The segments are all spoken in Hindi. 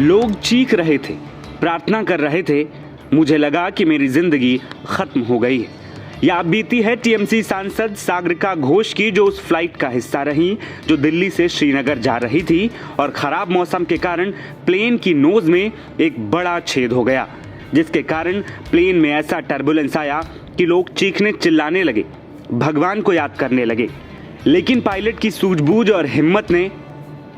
लोग चीख रहे थे, प्रार्थना कर रहे थे। मुझे लगा कि मेरी जिंदगी खत्म हो गई है। यह बीती है टीएमसी सांसद सागरिका घोष की, जो उस फ्लाइट का हिस्सा रही जो दिल्ली से श्रीनगर जा रही थी और खराब मौसम के कारण प्लेन की नोज में एक बड़ा छेद हो गया, जिसके कारण प्लेन में ऐसा टर्बुलेंस आया कि लोग चीखने चिल्लाने लगे, भगवान को याद करने लगे। लेकिन पायलट की सूझबूझ और हिम्मत ने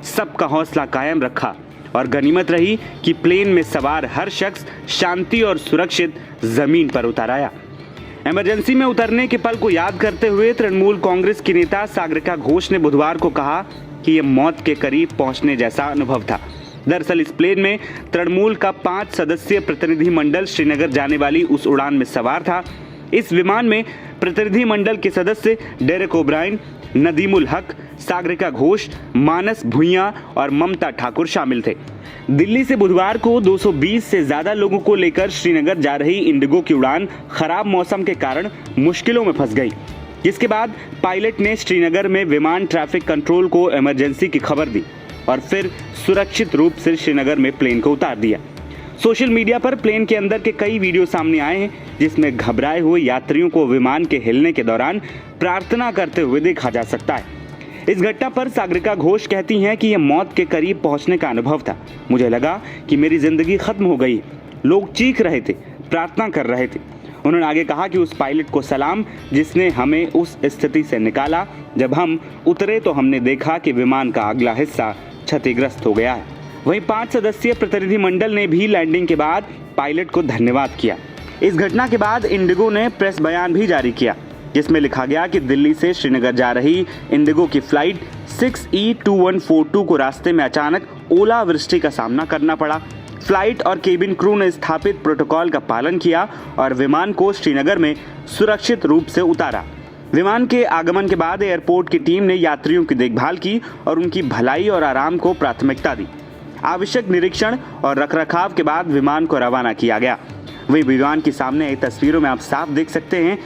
सबका हौसला कायम रखा और गनीमत रही कि प्लेन में सवार हर शख्स शांति और सुरक्षित जमीन पर उतर आया। इमरजेंसी में उतरने के पल को याद करते हुए तृणमूल कांग्रेस की नेता सागरिका घोष ने बुधवार को कहा कि यह मौत के करीब पहुंचने जैसा अनुभव था। दरअसल इस प्लेन में तृणमूल का 5 सदस्यीय प्रतिनिधि मंडल श्रीनगर जाने वाली उस उड़ान में सवार था। इस विमान में प्रतिनिधि मंडल के सदस्य डेरेक ओब्रायन, नदीमुल हक, सागरिका घोष, मानस भुइयां और ममता ठाकुर शामिल थे। दिल्ली से बुधवार को 220 से ज्यादा लोगों को लेकर श्रीनगर जा रही इंडिगो की उड़ान खराब मौसम के कारण मुश्किलों में फंस गई, जिसके बाद पायलट ने श्रीनगर में विमान ट्रैफिक कंट्रोल को इमरजेंसी की खबर दी और फिर सुरक्षित रूप से श्रीनगर में प्लेन को उतार दिया। सोशल मीडिया पर प्लेन के अंदर के कई वीडियो सामने आए हैं, जिसमें घबराए हुए यात्रियों को विमान के हिलने के दौरान प्रार्थना करते हुए देखा जा सकता है। इस घटना पर सागरिका घोष कहती हैं कि यह मौत के करीब पहुंचने का अनुभव था। मुझे लगा कि मेरी जिंदगी खत्म हो गई। लोग चीख रहे थे, प्रार्थना कर रहे थे। उन्होंने आगे कहा कि उस पायलट को सलाम जिसने हमें उस स्थिति से निकाला। जब हम उतरे तो हमने देखा कि विमान का अगला हिस्सा क्षतिग्रस्त हो गया है। वहीं 5 सदस्यीय प्रतिनिधि मंडल ने भी लैंडिंग के बाद पायलट को धन्यवाद किया। इस घटना के बाद इंडिगो ने प्रेस बयान भी जारी किया, जिसमें लिखा गया कि दिल्ली से श्रीनगर जा रही इंडिगो की फ्लाइट 6E2142 को रास्ते में अचानक ओलावृष्टि का सामना करना पड़ा। फ्लाइट और केबिन क्रू ने स्थापित प्रोटोकॉल का पालन किया और विमान को श्रीनगर में सुरक्षित रूप से उतारा। विमान के आगमन के बाद एयरपोर्ट की टीम ने यात्रियों की देखभाल की और उनकी भलाई और आराम को प्राथमिकता दी। आवश्यक निरीक्षण और रखरखाव के बाद विमान को रवाना किया गया। वहीं विमान के सामने आई तस्वीरों में आप साफ देख सकते हैं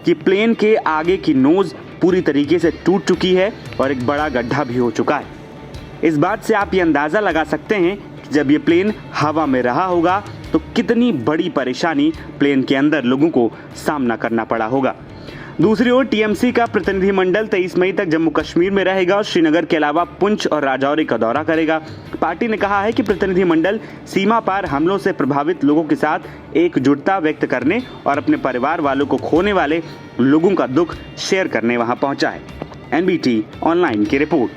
कि प्लेन के आगे की नोज पूरी तरीके से टूट चुकी है और एक बड़ा गड्ढा भी हो चुका है। इस बात से आप ये अंदाज़ा लगा सकते हैं कि जब ये प्लेन हवा में रहा होगा तो कितनी बड़ी परेशानी प्लेन के अंदर लोगों को सामना करना पड़ा होगा। दूसरी ओर टीएमसी का प्रतिनिधिमंडल 23 मई तक जम्मू कश्मीर में रहेगा और श्रीनगर के अलावा पुंछ और राजौरी का दौरा करेगा। पार्टी ने कहा है कि प्रतिनिधिमंडल सीमा पार हमलों से प्रभावित लोगों के साथ एकजुटता व्यक्त करने और अपने परिवार वालों को खोने वाले लोगों का दुख शेयर करने वहां पहुंचा है। एनबीटी ऑनलाइन की रिपोर्ट।